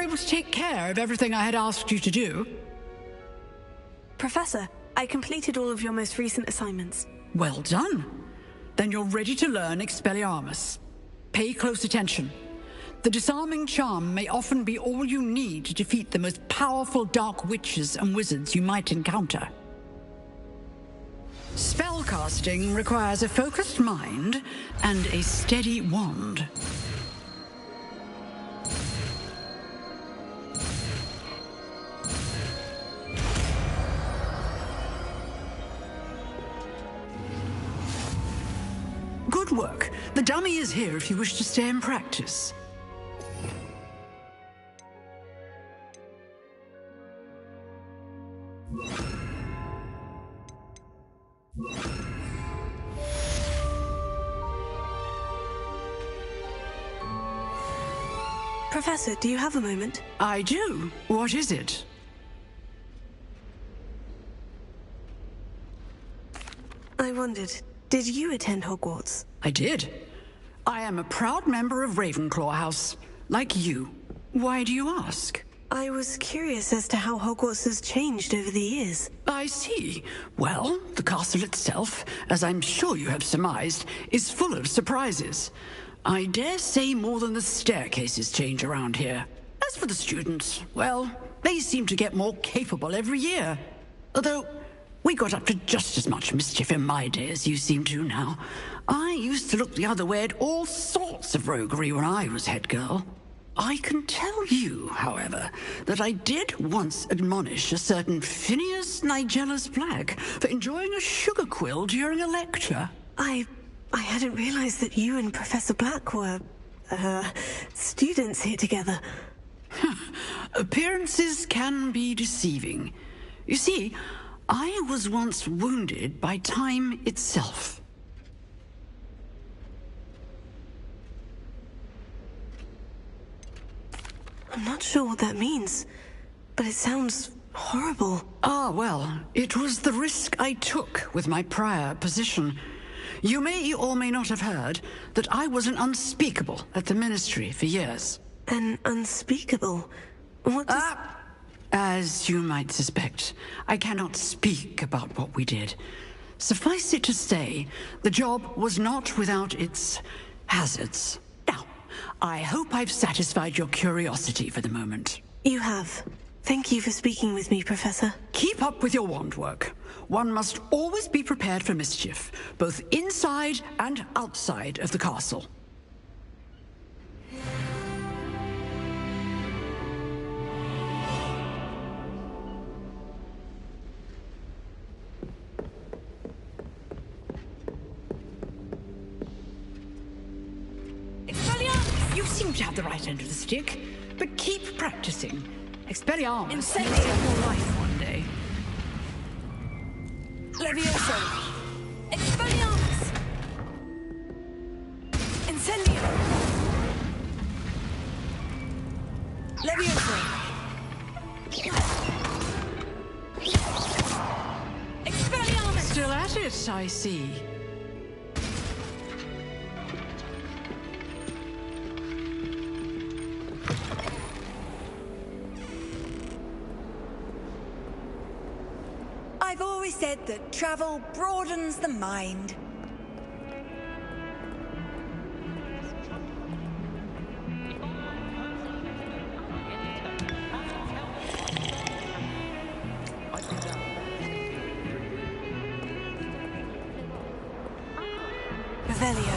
able to take care of everything I had asked you to do? Professor, I completed all of your most recent assignments. Well done. Then you're ready to learn Expelliarmus. Pay close attention. The disarming charm may often be all you need to defeat the most powerful dark witches and wizards you might encounter. Spellcasting requires a focused mind and a steady wand. Good work. The dummy is here if you wish to stay and practice. Professor, do you have a moment? I do. What is it? I wondered, did you attend Hogwarts? I did. I am a proud member of Ravenclaw House, like you. Why do you ask? I was curious as to how Hogwarts has changed over the years. I see. Well, the castle itself, as I'm sure you have surmised, is full of surprises. I dare say more than the staircases change around here. As for the students, well, they seem to get more capable every year. Although, we got up to just as much mischief in my day as you seem to now. I used to look the other way at all sorts of roguery when I was head girl. I can tell you, however, that I did once admonish a certain Phineas Nigellus Black for enjoying a sugar quill during a lecture. I hadn't realized that you and Professor Black were, students here together. Appearances can be deceiving. You see, I was once wounded by time itself. I'm not sure what that means, but it sounds horrible. Ah, well, it was the risk I took with my prior position. You may or may not have heard that I was an unspeakable at the Ministry for years. An unspeakable? What does... As you might suspect, I cannot speak about what we did. Suffice it to say, the job was not without its hazards. Now, I hope I've satisfied your curiosity for the moment. You have. Thank you for speaking with me, Professor. Keep up with your wand work. One must always be prepared for mischief, both inside and outside of the castle. Expelliarmus! You seem to have the right end of the stick, but keep practicing. Expelliarmus may save your life one day. Levioso! Expelliarmus! Incendio! Levioso! Expelliarmus! Still at it, I see. I've always said that travel broadens the mind. Revelio.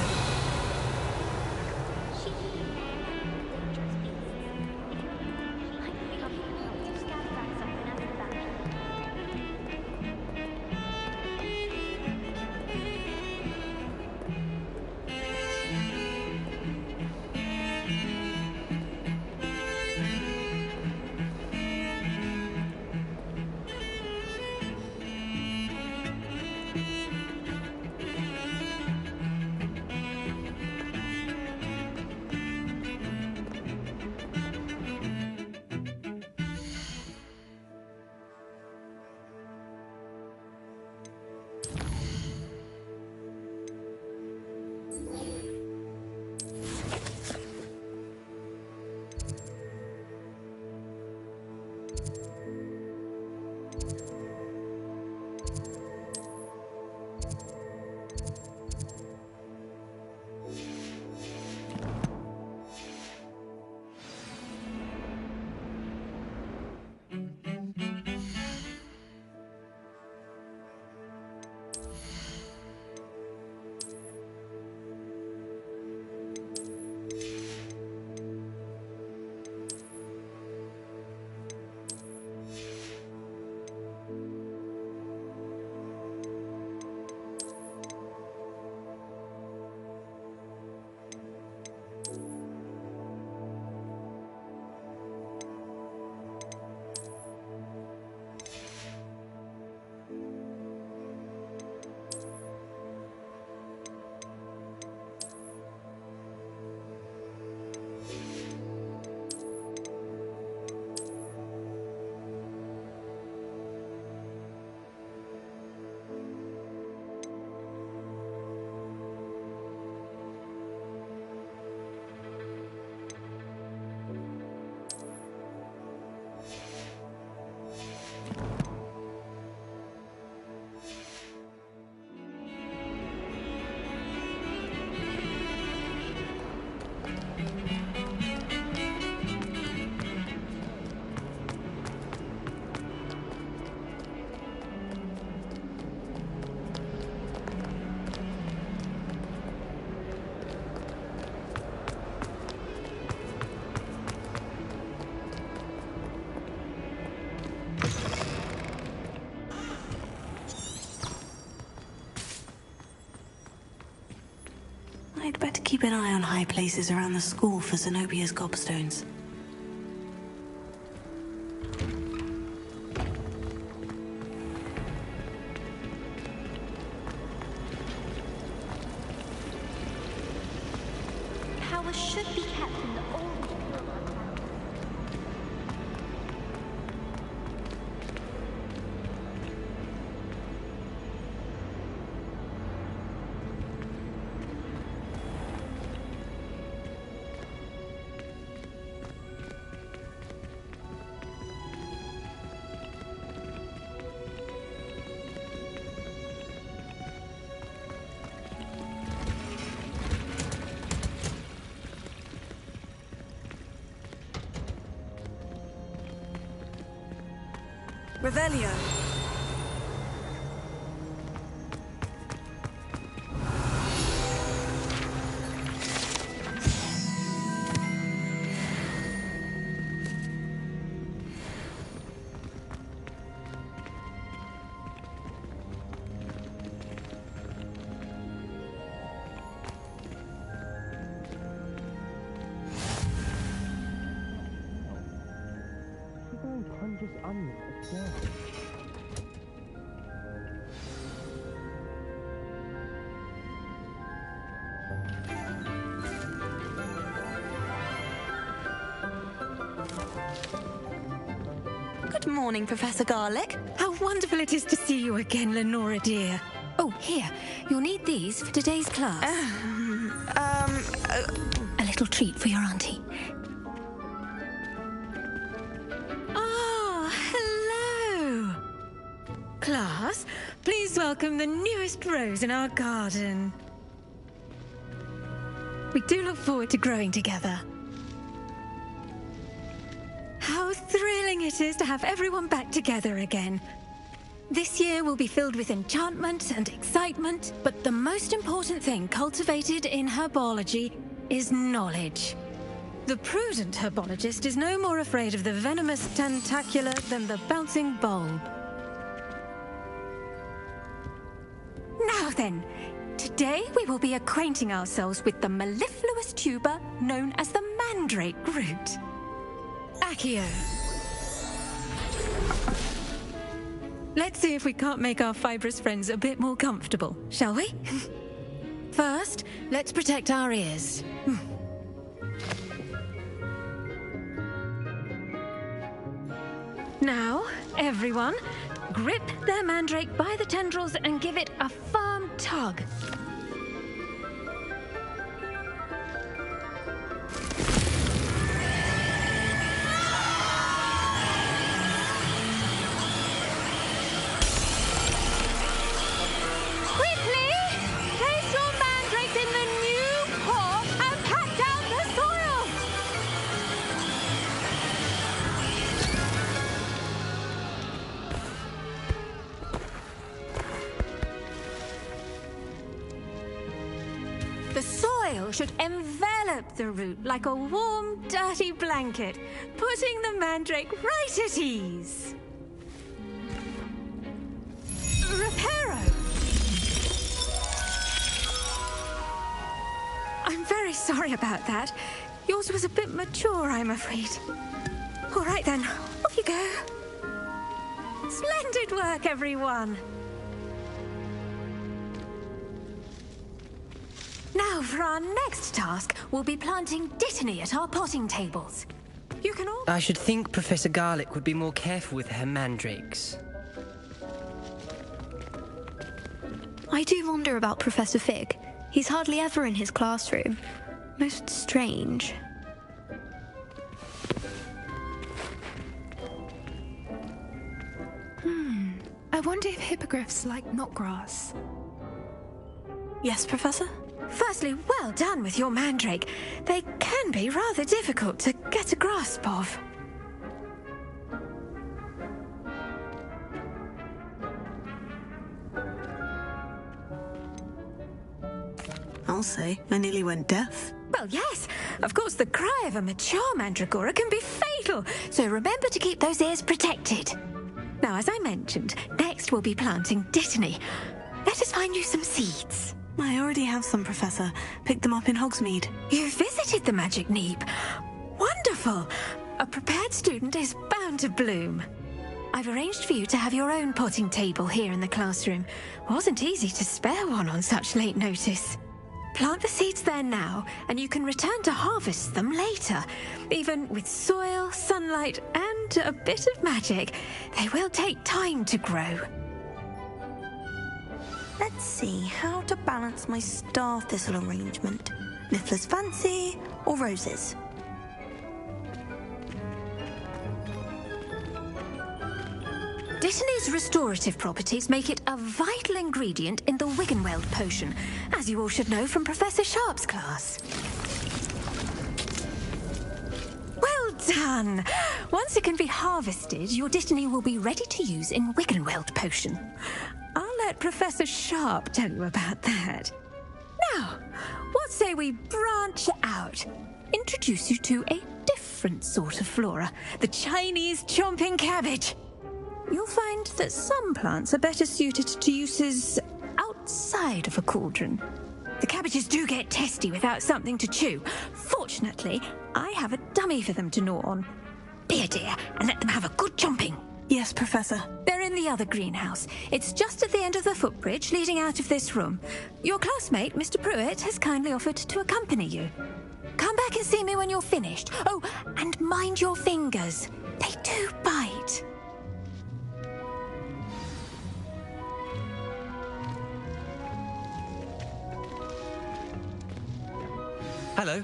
keep an eye on high places around the school for Zenobia's gobstones. Power should be kept in the old. Revelio. Good morning, Professor Garlick. How wonderful it is to see you again, Lenora dear. Oh, here. You'll need these for today's class. A little treat for your auntie. Ah, hello. Class, please welcome the newest rose in our garden. We do look forward to growing together. How thrilling it is to have everyone back together again. This year will be filled with enchantment and excitement, but the most important thing cultivated in herbology is knowledge. The prudent herbologist is no more afraid of the venomous tentacula than the bouncing bulb. Now then, today we will be acquainting ourselves with the mellifluous tuber known as the mandrake root. Accio. Let's see if we can't make our fibrous friends a bit more comfortable, shall we? First, let's protect our ears. Now, everyone, grip their mandrake by the tendrils and give it a firm tug. The soil should envelop the root like a warm, dirty blanket, putting the mandrake right at ease. Reparo! I'm very sorry about that. Yours was a bit mature, I'm afraid. All right then, off you go. Splendid work, everyone. Now, for our next task, we'll be planting Dittany at our potting tables. You can all... I should think Professor Garlick would be more careful with her mandrakes. I do wonder about Professor Fig. He's hardly ever in his classroom. Most strange. I wonder if hippogriffs like knotgrass. Yes, Professor? Firstly, well done with your mandrake. They can be rather difficult to get a grasp of. I'll say, I nearly went deaf. Well, yes. Of course, the cry of a mature mandragora can be fatal, so remember to keep those ears protected. Now, as I mentioned, next we'll be planting Dittany. Let us find you some seeds. I already have some, Professor. Picked them up in Hogsmeade. You visited the Magic Neep. Wonderful! A prepared student is bound to bloom. I've arranged for you to have your own potting table here in the classroom. Wasn't easy to spare one on such late notice. Plant the seeds there now, and you can return to harvest them later. Even with soil, sunlight, and a bit of magic, they will take time to grow. Let's see how to balance my star thistle arrangement. Niffler's fancy or roses? Dittany's restorative properties make it a vital ingredient in the Wiggenweld potion, as you all should know from Professor Sharp's class. Well done! Once it can be harvested, your Dittany will be ready to use in Wiggenweld potion. I'll let Professor Sharp tell you about that. Now, what say we branch out? Introduce you to a different sort of flora, the Chinese chomping cabbage. You'll find that some plants are better suited to uses outside of a cauldron. The cabbages do get testy without something to chew. Fortunately, I have a dummy for them to gnaw on. Be a dear and let them have a good chomping. Yes, Professor. They're in the other greenhouse. It's just at the end of the footbridge leading out of this room. Your classmate, Mr. Pruitt, has kindly offered to accompany you. Come back and see me when you're finished. Oh, and mind your fingers. They do bite. Hello.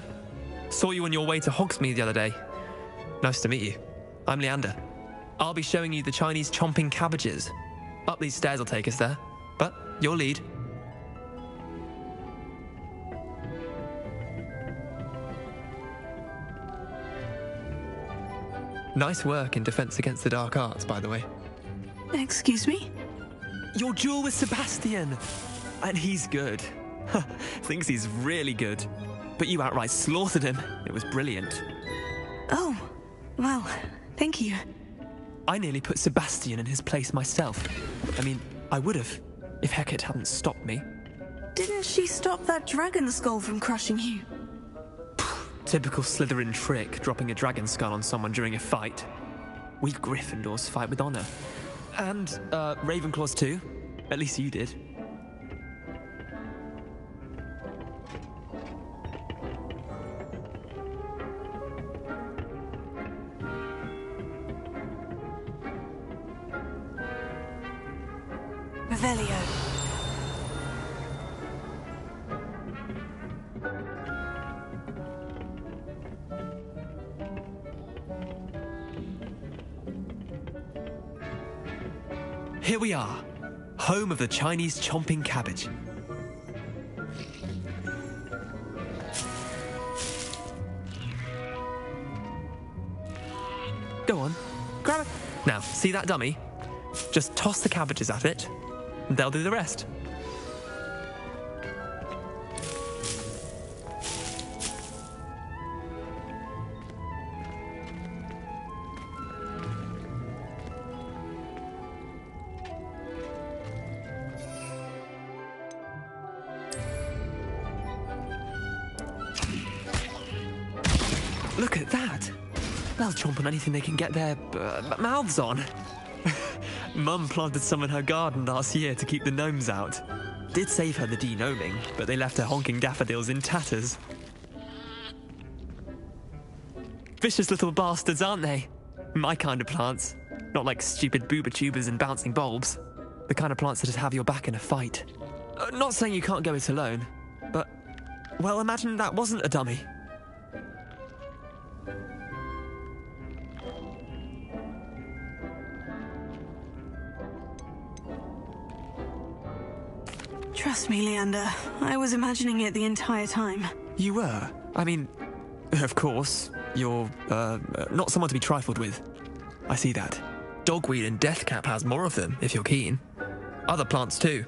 Saw you on your way to Hogsmeade the other day. Nice to meet you. I'm Leander. I'll be showing you the Chinese chomping cabbages. Up these stairs will take us there, but your lead. Nice work in Defense Against the Dark Arts, by the way. Excuse me? Your duel with Sebastian! And he's good. Thinks he's really good. But you outright slaughtered him. It was brilliant. Oh, well, thank you. I nearly put Sebastian in his place myself. I mean, I would have, if Hecate hadn't stopped me. Didn't she stop that dragon skull from crushing you? Typical Slytherin trick, dropping a dragon skull on someone during a fight. We Gryffindors fight with honor. And, Ravenclaws too. At least you did. Revelio. Here we are, home of the Chinese chomping cabbage. Go on, grab it. Now, see that dummy? Just toss the cabbages at it, and they'll do the rest. Look at that! They'll chomp on anything they can get their mouths on. Mum planted some in her garden last year to keep the gnomes out. Did save her the de-gnoming, but they left her honking daffodils in tatters. Vicious little bastards, aren't they? My kind of plants. Not like stupid booba tubers and bouncing bulbs. The kind of plants that just have your back in a fight. Not saying you can't go it alone, but, well, imagine that wasn't a dummy. Trust me, Leander. I was imagining it the entire time. You were? I mean, of course, you're, not someone to be trifled with. I see that. Dogweed and deathcap has more of them, if you're keen. Other plants too.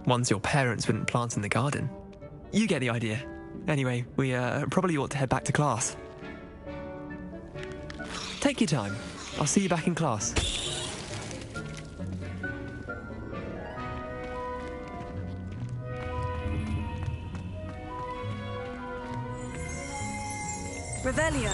Ones your parents wouldn't plant in the garden. You get the idea. Anyway, we, probably ought to head back to class. Take your time. I'll see you back in class. Revelio.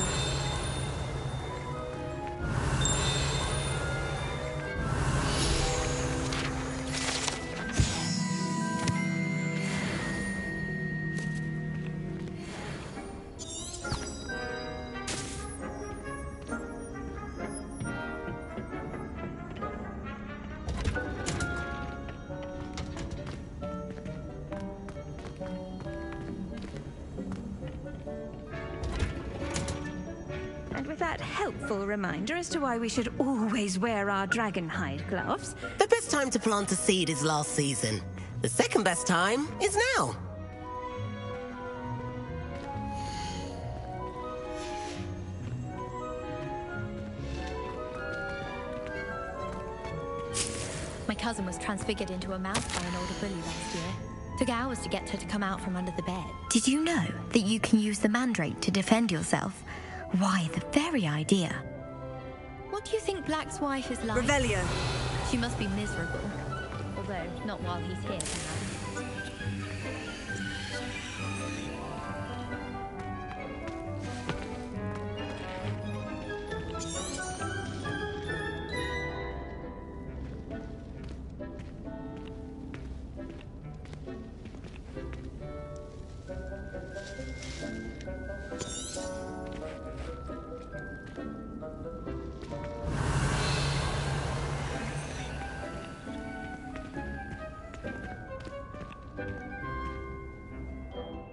And with that helpful reminder as to why we should always wear our dragon hide gloves. The best time to plant a seed is last season. The second best time is now. My cousin was transfigured into a mouse by an older bully last year. Took hours to get her to come out from under the bed. Did you know that you can use the mandrake to defend yourself? Why, the very idea. What do you think Black's wife is like? Revelio. She must be miserable. Although, not while he's here, perhaps.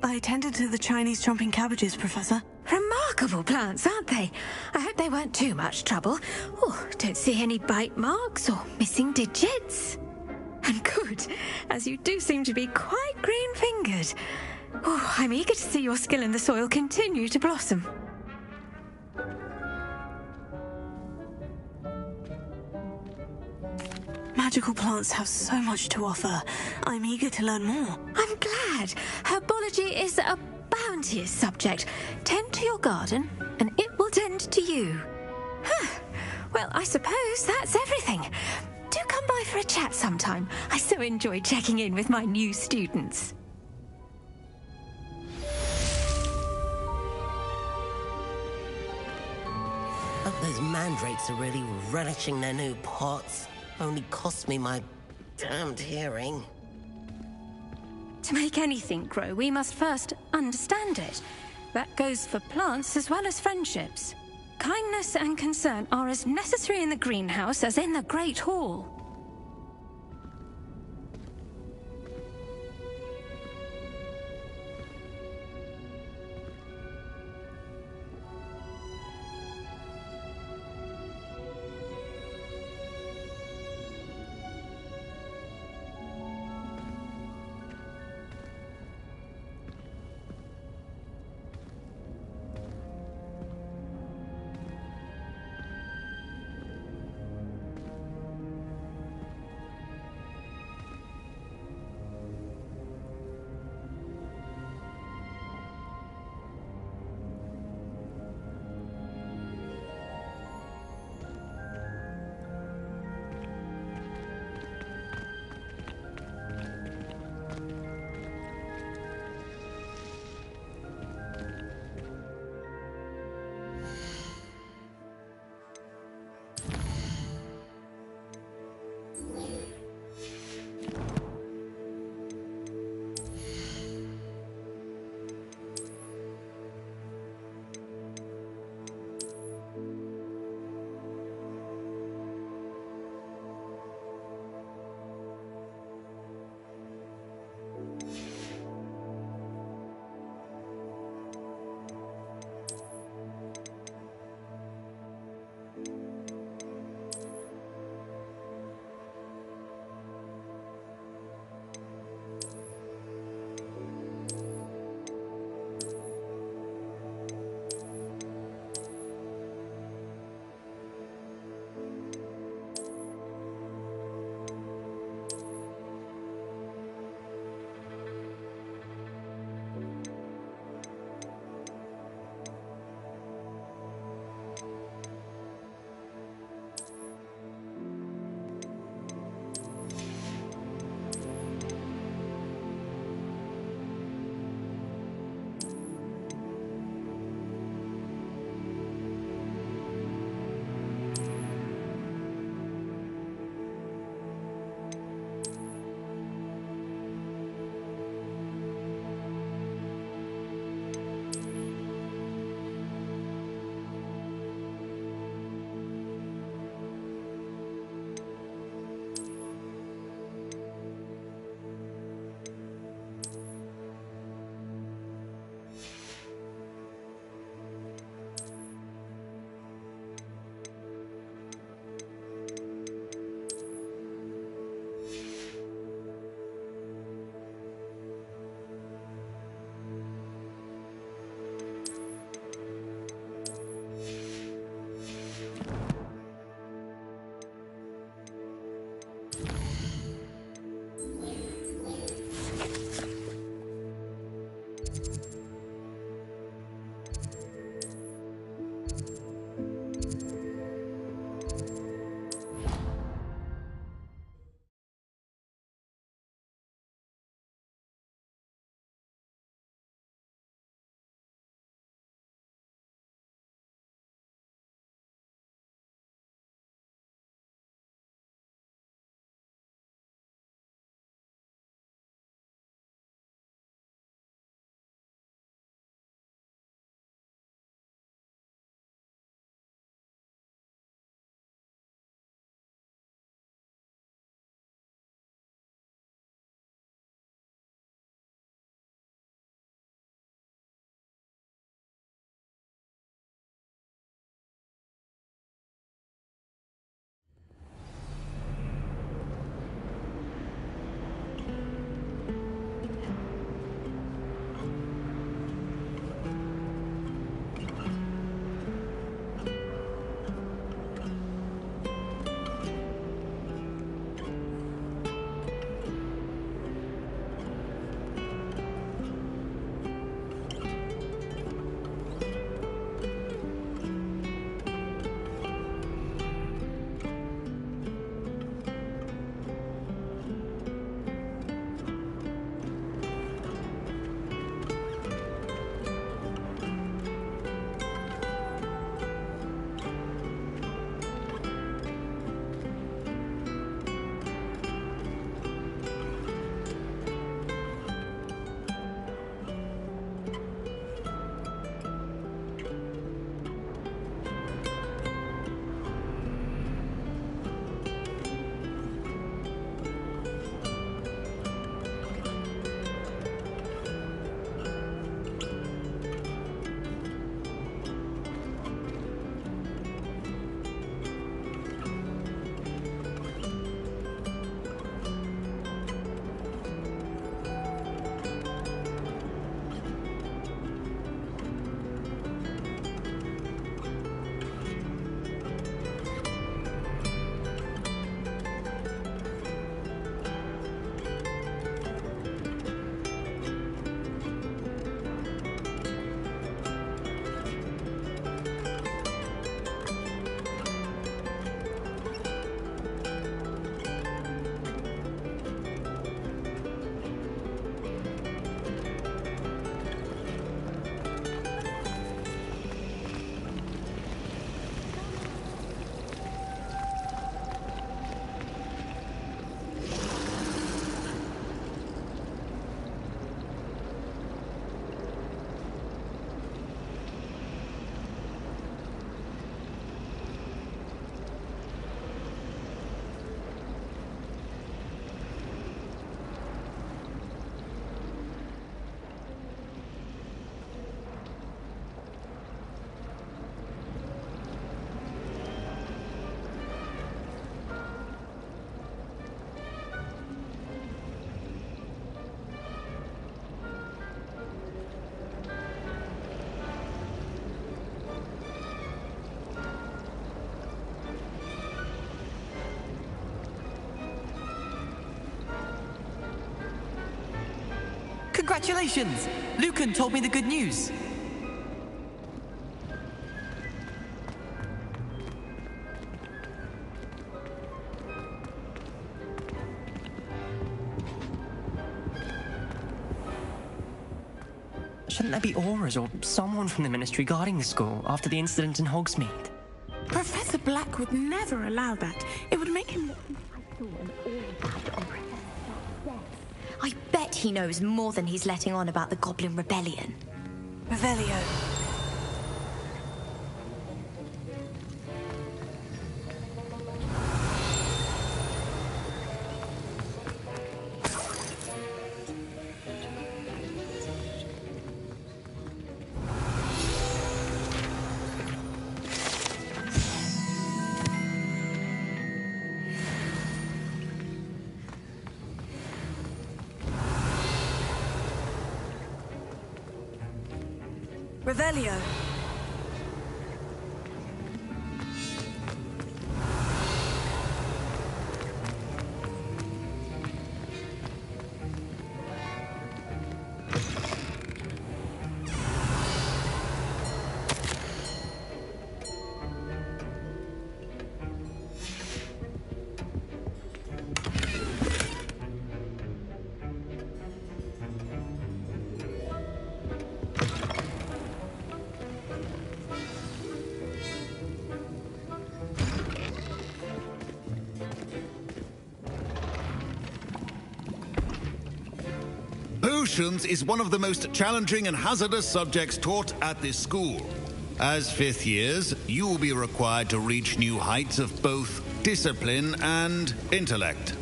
I tended to the Chinese chomping cabbages, Professor. Remarkable plants, aren't they? I hope they weren't too much trouble. Oh, don't see any bite marks or missing digits. And good, as you do seem to be quite green-fingered. Oh, I'm eager to see your skill in the soil continue to blossom. Magical plants have so much to offer. I'm eager to learn more. I'm glad. Herbology is a bounteous subject. Tend to your garden, and it will tend to you. Huh. Well, I suppose that's everything. Do come by for a chat sometime. I so enjoy checking in with my new students. Hope those mandrakes are really relishing their new pots. Only cost me my damned hearing. To make anything grow, we must first understand it. That goes for plants as well as friendships. Kindness and concern are as necessary in the greenhouse as in the Great Hall. Congratulations! Lucan told me the good news. Shouldn't there be auras or someone from the Ministry guarding the school after the incident in Hogsmeade? Professor Black would never allow that. It would make him... I bet he knows more than he's letting on about the Goblin Rebellion. Revelio. Revelio. Potions is one of the most challenging and hazardous subjects taught at this school. As fifth years, you will be required to reach new heights of both discipline and intellect.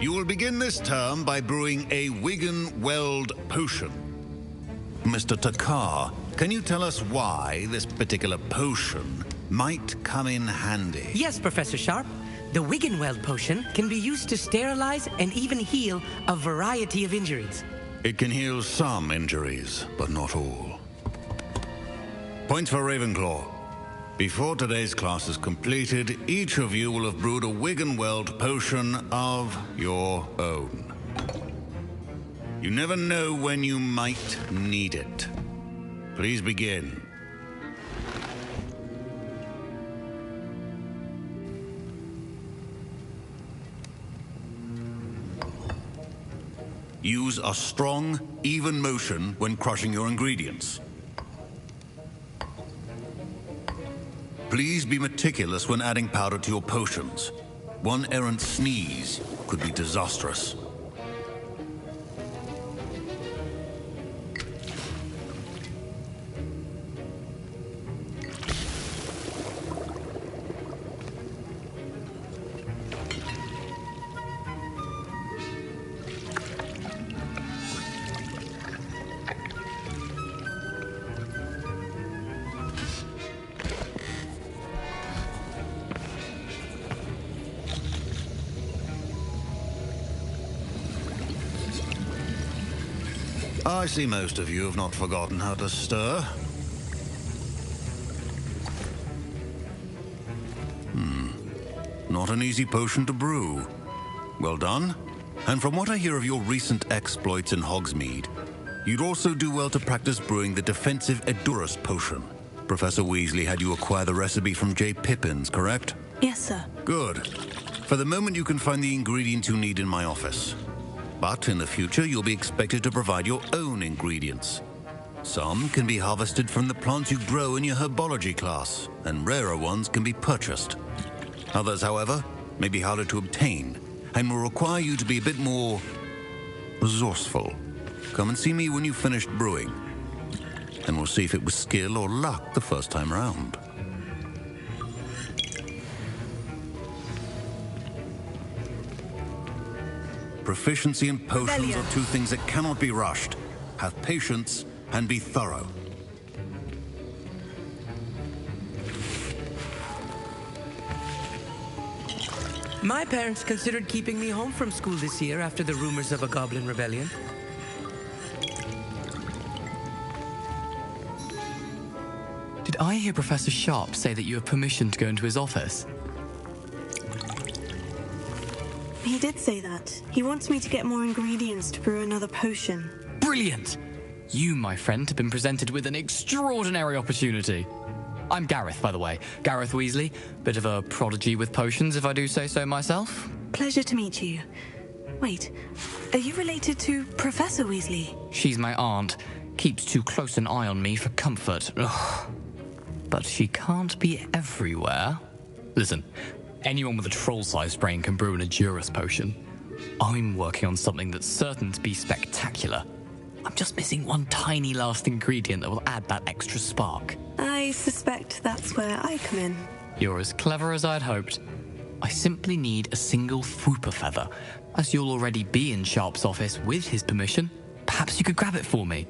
You will begin this term by brewing a Wigan-Weld potion. Mr. Takar, can you tell us why this particular potion might come in handy? Yes, Professor Sharp. The Wigan-Weld potion can be used to sterilize and even heal a variety of injuries. It can heal some injuries, but not all. Points for Ravenclaw. Before today's class is completed, each of you will have brewed a Wigan-Weld potion of your own. You never know when you might need it. Please begin. Use a strong, even motion when crushing your ingredients. Please be meticulous when adding powder to your potions. One errant sneeze could be disastrous. I see most of you have not forgotten how to stir. Not an easy potion to brew. Well done. And from what I hear of your recent exploits in Hogsmeade, you'd also do well to practice brewing the defensive Edurus potion. Professor Weasley had you acquire the recipe from J. Pippin's, correct? Yes, sir. Good. For the moment, you can find the ingredients you need in my office. But in the future, you'll be expected to provide your own ingredients. Some can be harvested from the plants you grow in your herbology class, and rarer ones can be purchased. Others, however, may be harder to obtain, and will require you to be a bit more resourceful. Come and see me when you've finished brewing, and we'll see if it was skill or luck the first time round. Proficiency and potions are two things that cannot be rushed. Have patience and be thorough. My parents considered keeping me home from school this year after the rumors of a Goblin Rebellion. Did I hear Professor Sharp say that you have permission to go into his office? He did say that. He wants me to get more ingredients to brew another potion. Brilliant! You, my friend, have been presented with an extraordinary opportunity. I'm Gareth, by the way. Gareth Weasley. Bit of a prodigy with potions, if I do say so myself. Pleasure to meet you. Wait, are you related to Professor Weasley? She's my aunt. Keeps too close an eye on me for comfort. Ugh. But she can't be everywhere. Listen, anyone with a troll-sized brain can brew an Edurus potion. I'm working on something that's certain to be spectacular. I'm just missing one tiny last ingredient that will add that extra spark. I suspect that's where I come in. You're as clever as I'd hoped. I simply need a single Fwooper feather. As you'll already be in Sharp's office with his permission, perhaps you could grab it for me.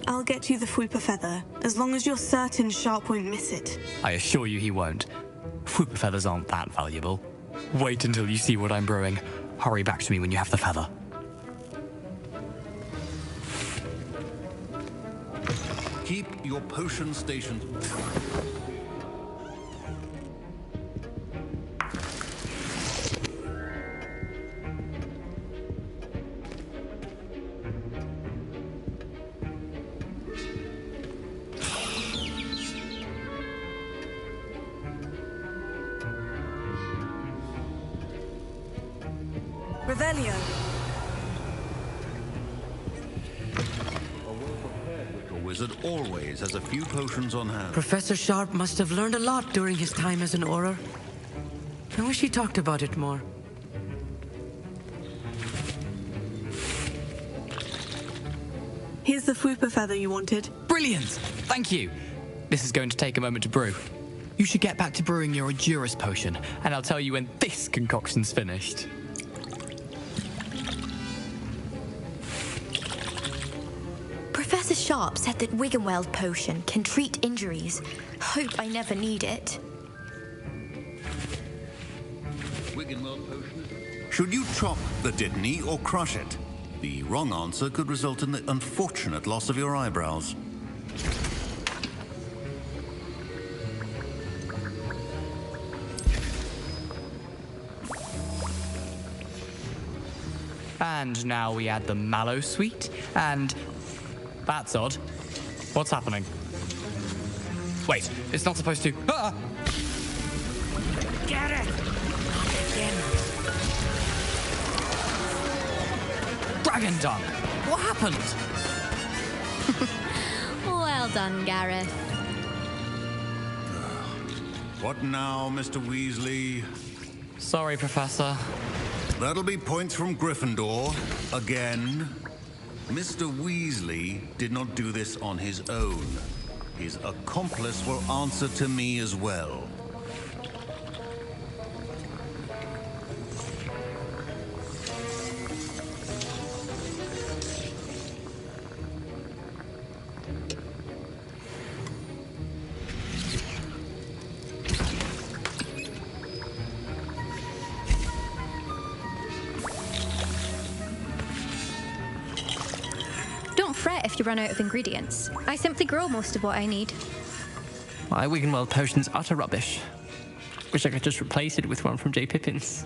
I'll get you the Fwooper feather, as long as you're certain Sharp won't miss it. I assure you he won't. Fwooper feathers aren't that valuable. Wait until you see what I'm brewing. Hurry back to me when you have the feather. Keep your potion stationed. Revelio. A wizard always has a few potions on hand. Professor Sharp must have learned a lot during his time as an Auror. I wish he talked about it more. Here's the Fwooper feather you wanted. Brilliant! Thank you. This is going to take a moment to brew. You should get back to brewing your Edurus potion, and I'll tell you when this concoction's finished. Professor Sharp said that Wiggenweld potion can treat injuries. Hope I never need it. Wiggenweld potion? Should you chop the Dittany or crush it? The wrong answer could result in the unfortunate loss of your eyebrows. And now we add the mallow sweet, and... That's odd. What's happening? Wait, it's not supposed to... Ah! Get it! Dragon Dung! What happened? Well done, Gareth. What now, Mr. Weasley? Sorry, Professor. That'll be points from Gryffindor. Again. Mr. Weasley did not do this on his own. His accomplice will answer to me as well. Don't fret if you run out of ingredients. I simply grow most of what I need. My Wiggenweld potion's utter rubbish. Wish I could just replace it with one from J. Pippin's.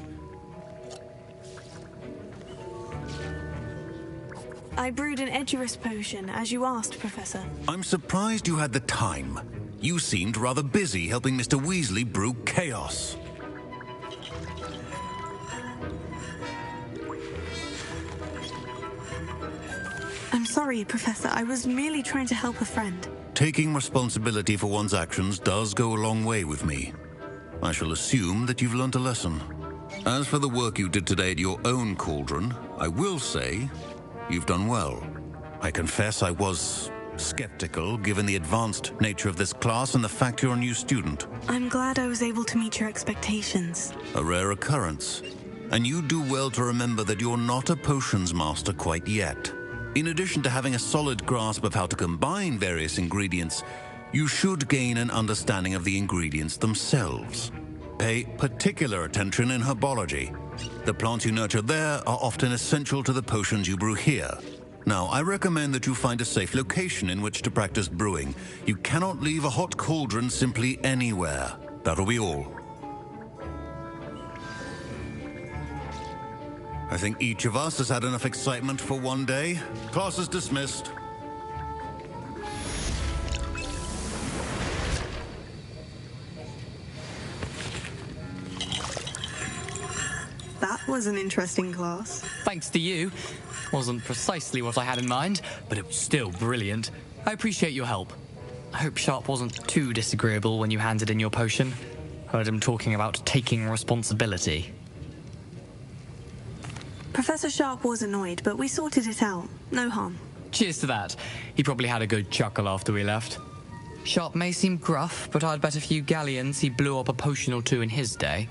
I brewed an Edurus potion, as you asked, Professor. I'm surprised you had the time. You seemed rather busy helping Mr. Weasley brew chaos. I'm sorry, Professor. I was merely trying to help a friend. Taking responsibility for one's actions does go a long way with me. I shall assume that you've learnt a lesson. As for the work you did today at your own cauldron, I will say you've done well. I confess I was skeptical, given the advanced nature of this class and the fact you're a new student. I'm glad I was able to meet your expectations. A rare occurrence. And you do well to remember that you're not a potions master quite yet. In addition to having a solid grasp of how to combine various ingredients, you should gain an understanding of the ingredients themselves. Pay particular attention in herbology. The plants you nurture there are often essential to the potions you brew here. Now, I recommend that you find a safe location in which to practice brewing. You cannot leave a hot cauldron simply anywhere. That'll be all. I think each of us has had enough excitement for one day. Class is dismissed. That was an interesting class. Thanks to you. Wasn't precisely what I had in mind, but it was still brilliant. I appreciate your help. I hope Sharp wasn't too disagreeable when you handed in your potion. Heard him talking about taking responsibility. Professor Sharp was annoyed, but we sorted it out. No harm. Cheers to that. He probably had a good chuckle after we left. Sharp may seem gruff, but I'd bet a few galleons he blew up a potion or two in his day.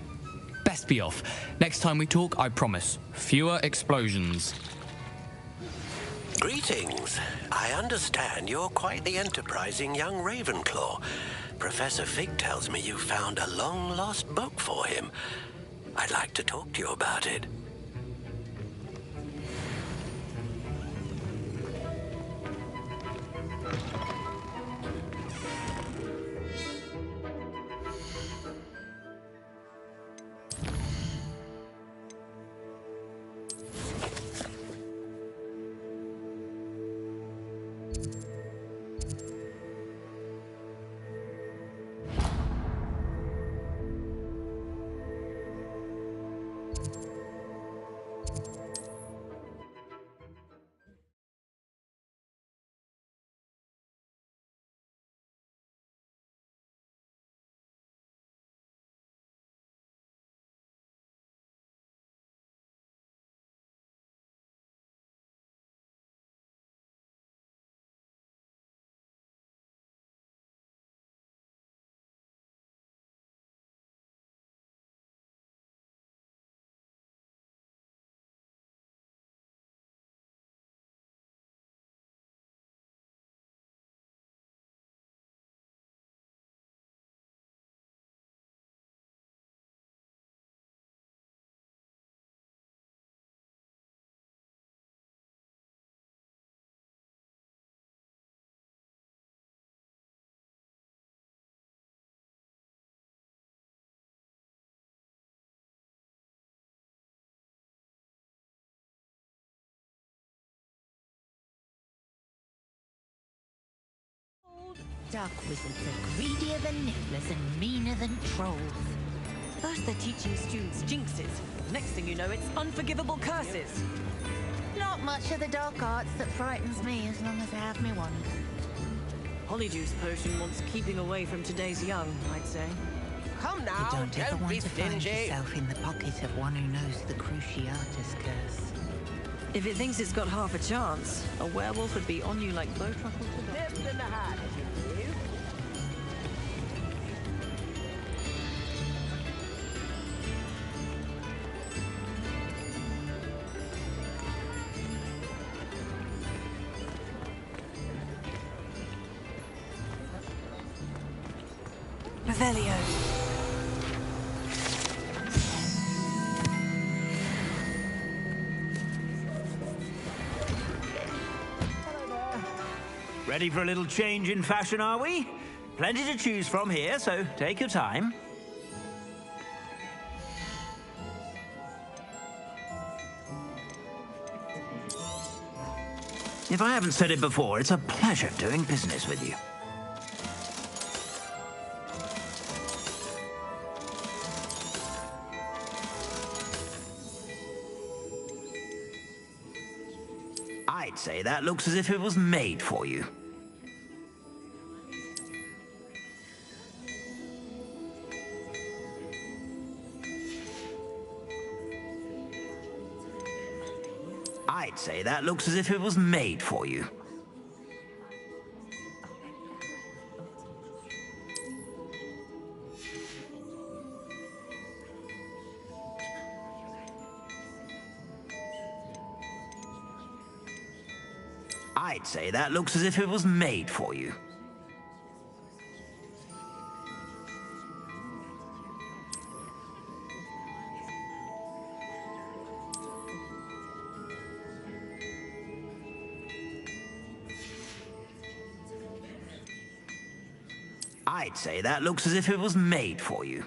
Best be off. Next time we talk, I promise, fewer explosions. Greetings. I understand you're quite the enterprising young Ravenclaw. Professor Fig tells me you found a long-lost book for him. I'd like to talk to you about it. Dark wizards are greedier than nifflers and meaner than trolls. First they're teaching students jinxes. Next thing you know, it's unforgivable curses. Not much of the dark arts that frightens me as long as I have me wand. Hollydew's potion wants keeping away from today's young, I'd say. Come now, You don't ever be want to find stingy. yourself in the pocket of one who knows the Cruciatus curse. If it thinks it's got half a chance, a werewolf would be on you like bowtruckle to Nipped in the hat, if you Revelio. Ready for a little change in fashion, are we? Plenty to choose from here, so take your time. If I haven't said it before, it's a pleasure doing business with you. I'd say that looks as if it was made for you. I'd say that looks as if it was made for you. I'd say that looks as if it was made for you. I'd say that looks as if it was made for you.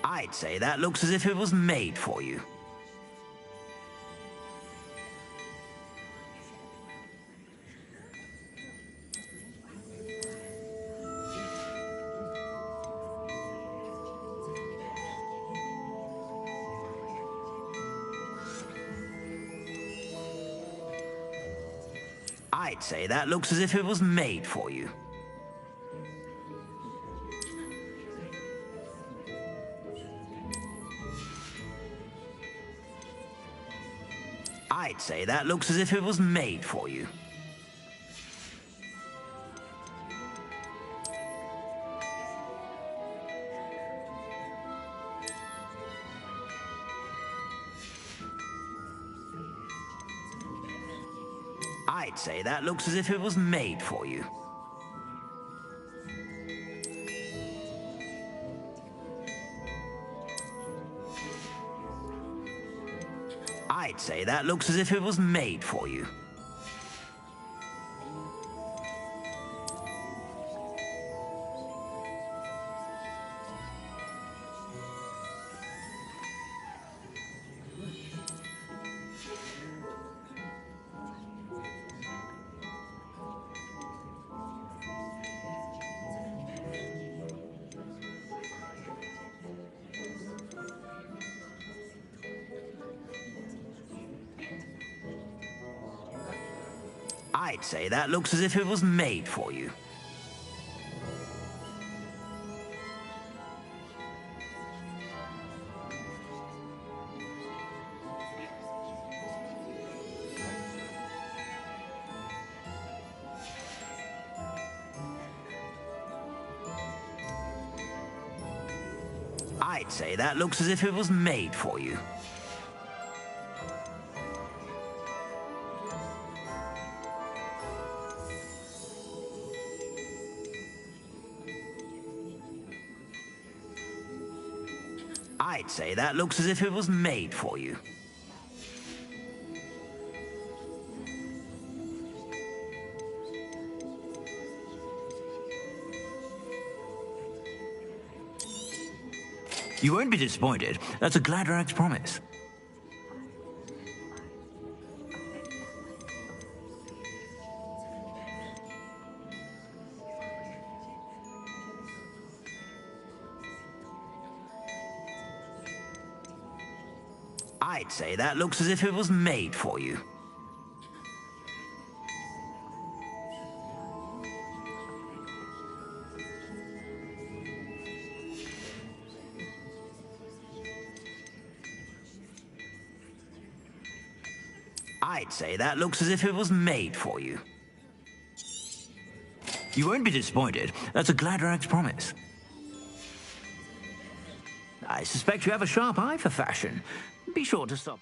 I'd say that looks as if it was made for you. I'd say that looks as if it was made for you. I'd say that looks as if it was made for you. I'd say that looks as if it was made for you. I'd say that looks as if it was made for you. I'd say that looks as if it was made for you. I'd say that looks as if it was made for you. I'd say that looks as if it was made for you. You won't be disappointed. That's a Gladrag's promise. I'd say that looks as if it was made for you. I'd say that looks as if it was made for you. You won't be disappointed. That's a Gladrag's promise. I suspect you have a sharp eye for fashion. Be sure to stop.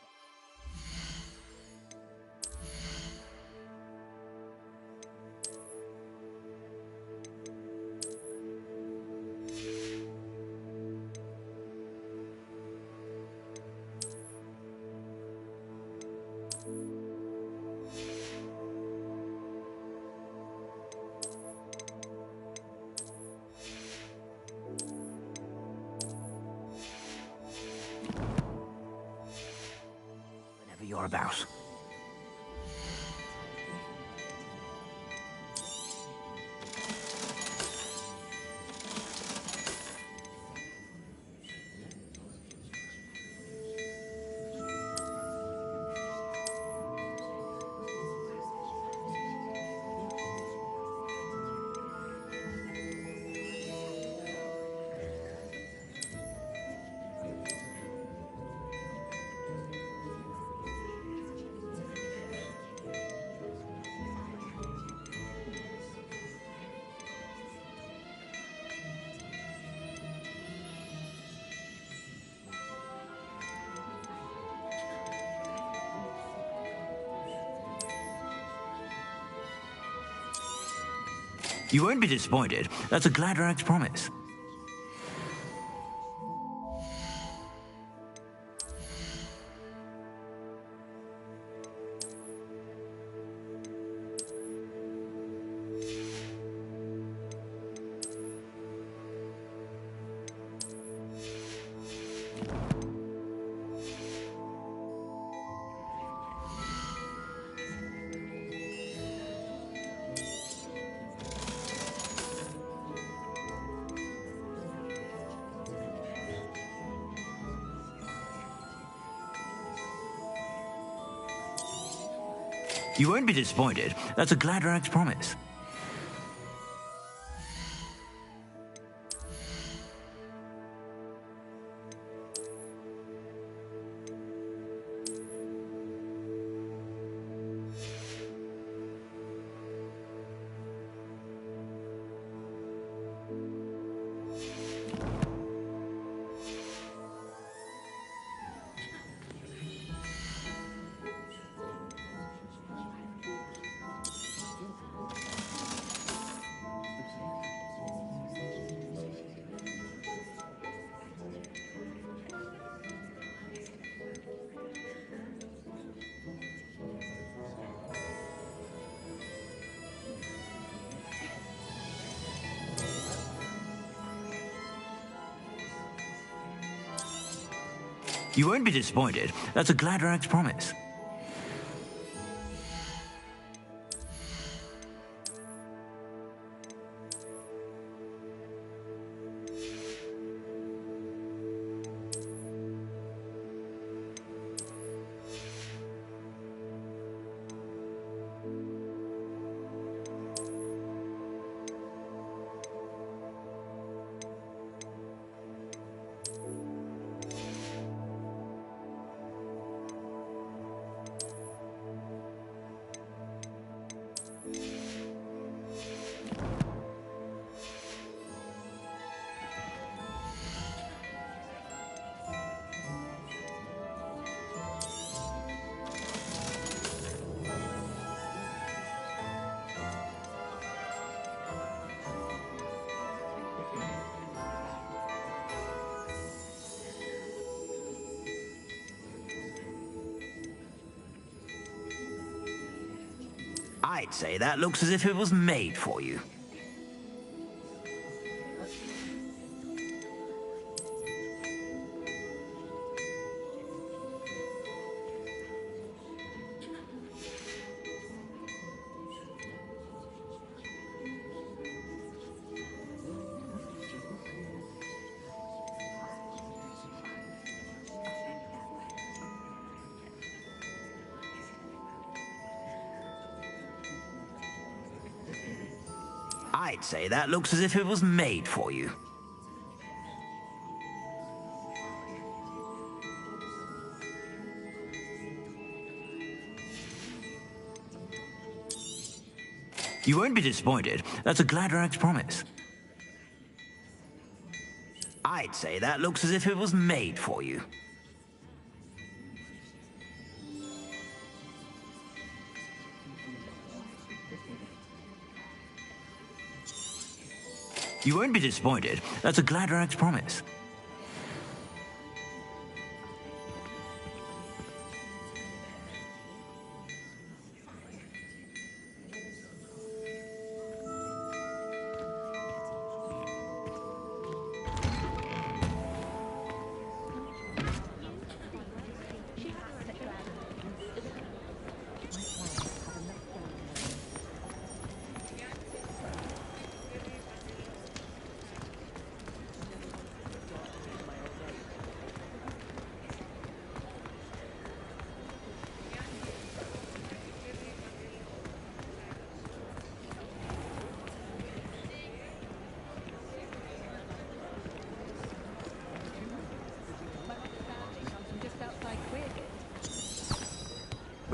Whenever you're about. You won't be disappointed. That's a Gladrag's promise. You won't be disappointed. That's a Gladrag's promise. You won't be disappointed. That's a Gladrag's promise. I'd say that looks as if it was made for you. I'd say that looks as if it was made for you. You won't be disappointed. That's a Gladrag's promise. I'd say that looks as if it was made for you. You won't be disappointed. That's a Gladrag's promise.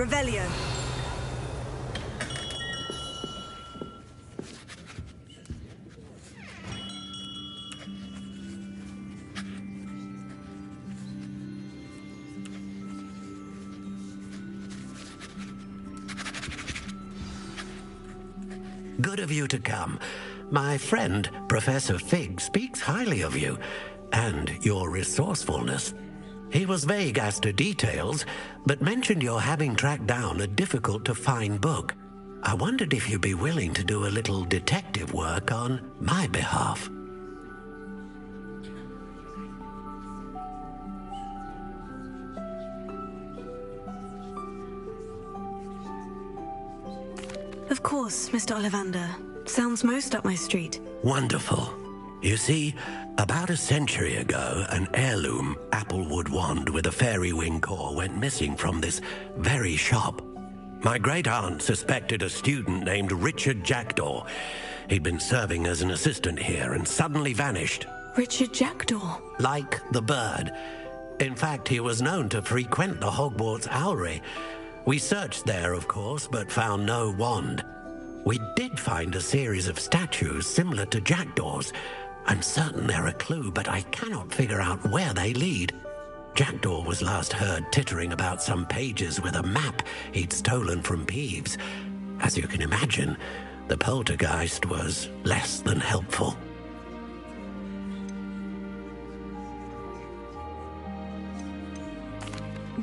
Revelio. Good of you to come. My friend, Professor Fig, speaks highly of you and your resourcefulness. He was vague as to details, but mentioned your having tracked down a difficult-to-find book. I wondered if you'd be willing to do a little detective work on my behalf. Of course, Mr. Ollivander. Sounds most up my street. Wonderful. You see, about a century ago, an heirloom applewood wand with a fairy wing core went missing from this very shop. My great-aunt suspected a student named Richard Jackdaw. He'd been serving as an assistant here and suddenly vanished. Richard Jackdaw? Like the bird. In fact, he was known to frequent the Hogwarts Owlery. We searched there, of course, but found no wand. We did find a series of statues similar to Jackdaw's. I'm certain they're a clue, but I cannot figure out where they lead. Jackdaw was last heard tittering about some pages with a map he'd stolen from Peeves. As you can imagine, the poltergeist was less than helpful.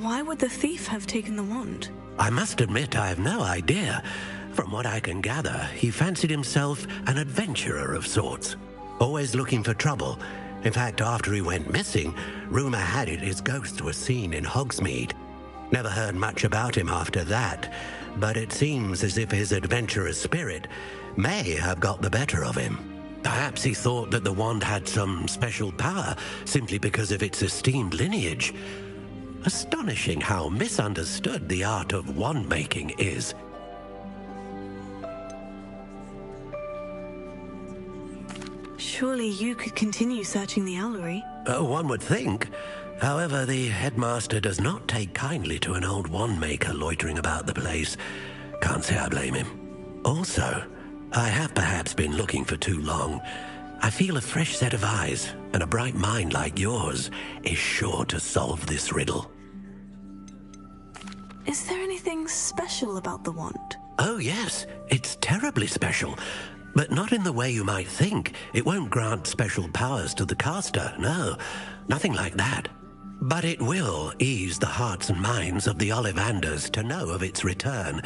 Why would the thief have taken the wand? I must admit I have no idea. From what I can gather, he fancied himself an adventurer of sorts. Always looking for trouble. In fact, after he went missing, rumor had it his ghost was seen in Hogsmeade. Never heard much about him after that, but it seems as if his adventurous spirit may have got the better of him. Perhaps he thought that the wand had some special power simply because of its esteemed lineage. Astonishing how misunderstood the art of wand-making is. Surely you could continue searching the Owlery. One would think. However, the headmaster does not take kindly to an old wand-maker loitering about the place. Can't say I blame him. Also, I have perhaps been looking for too long. I feel a fresh set of eyes, and a bright mind like yours is sure to solve this riddle. Is there anything special about the wand? Oh yes, it's terribly special. But not in the way you might think. It won't grant special powers to the caster, no. Nothing like that. But it will ease the hearts and minds of the Ollivanders to know of its return.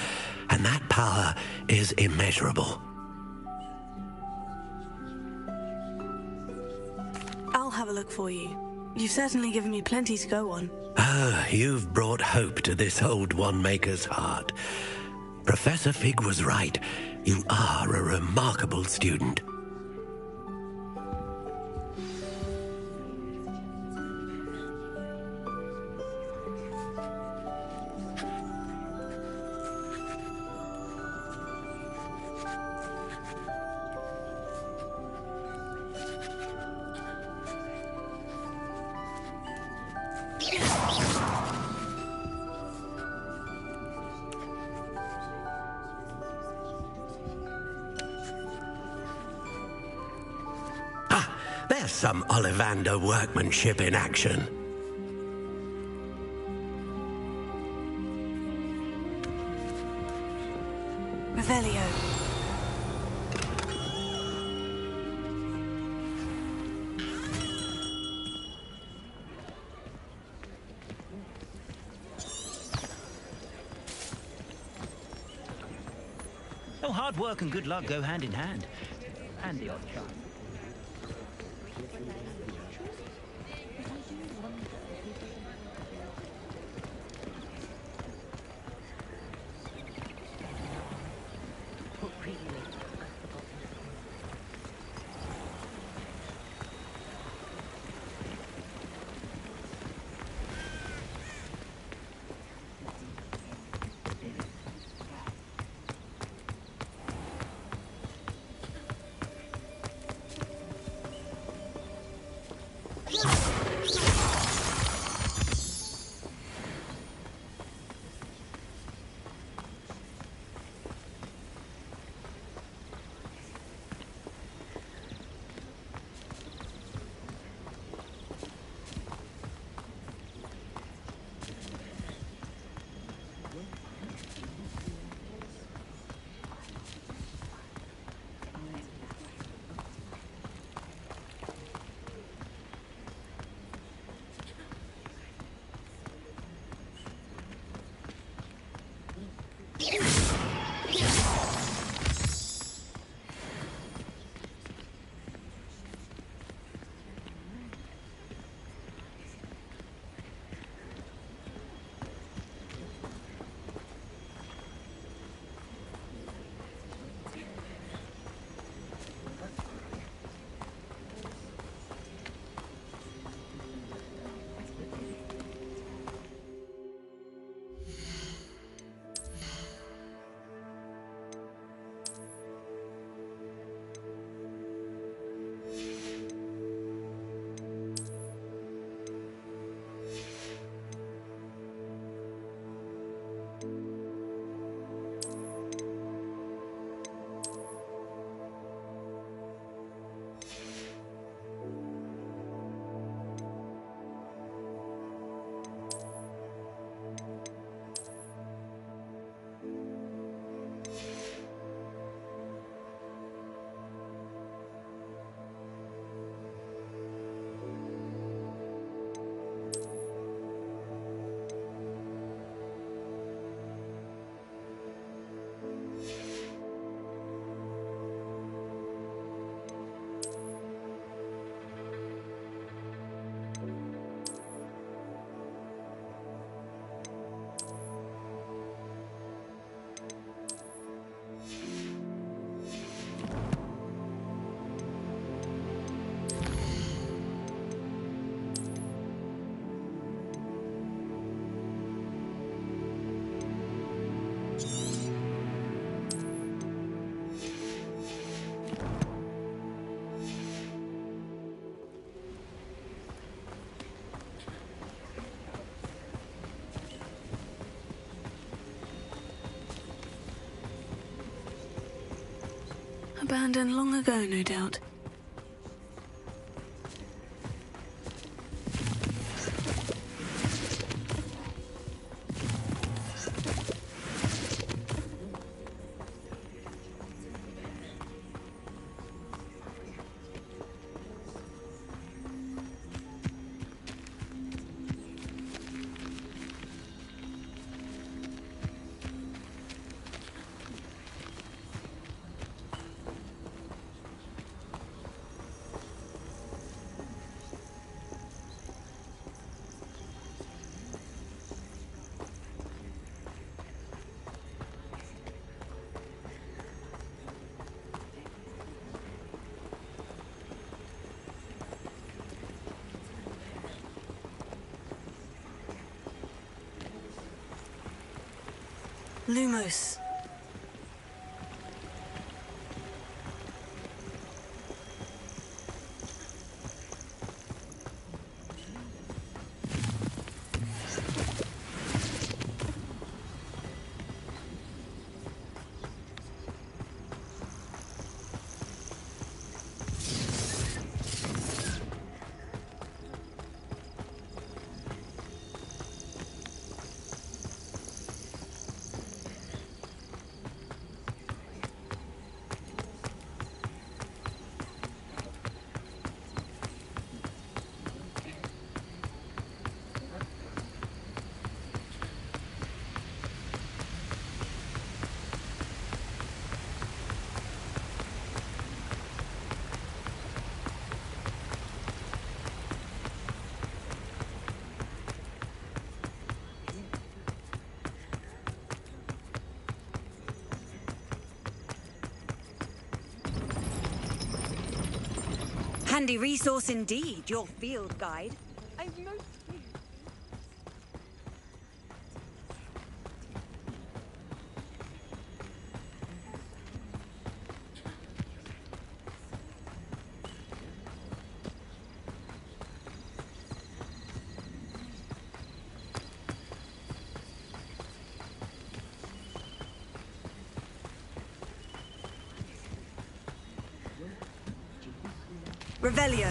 And that power is immeasurable. I'll have a look for you. You've certainly given me plenty to go on. Ah, you've brought hope to this old wand-maker's heart. Professor Fig was right. You are a remarkable student. There's some Ollivander workmanship in action. Revelio. Oh, hard work and good luck go hand in hand. And the odd chance. Abandoned long ago, no doubt. Lumos. Handy resource indeed, your field guide. I've most... Revelio.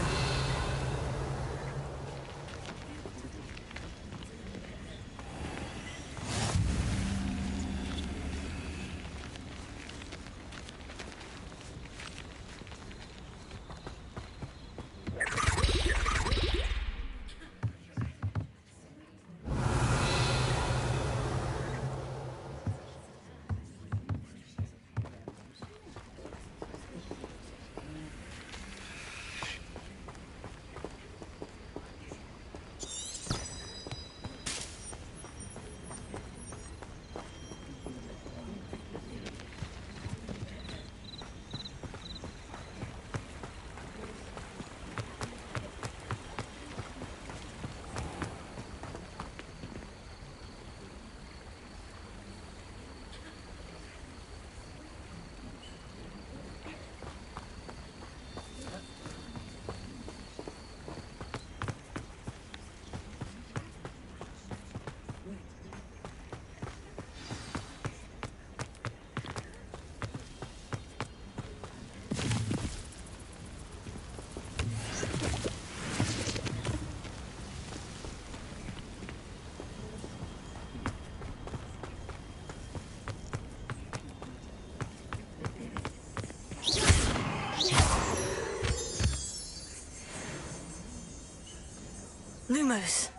Lumos.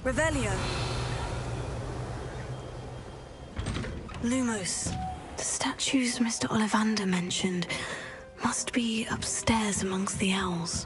Revelio. Lumos. The statues Mr. Ollivander mentioned must be upstairs amongst the owls.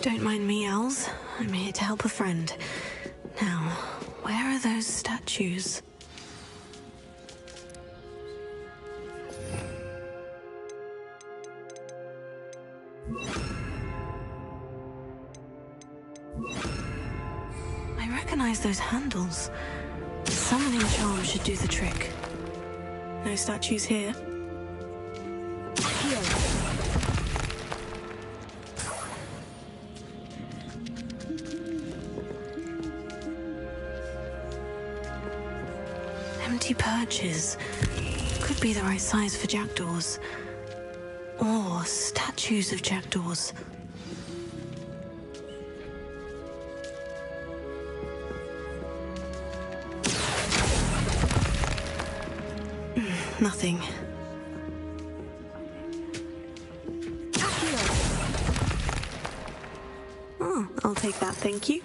Don't mind me, owls. I'm here to help a friend. Now, where are those statues? I recognize those handles. The summoning charm should do the trick. No statues here. Here. Empty perches. Could be the right size for jackdaws. Or statues of jackdaws. Nothing. Oh, I'll take that, thank you.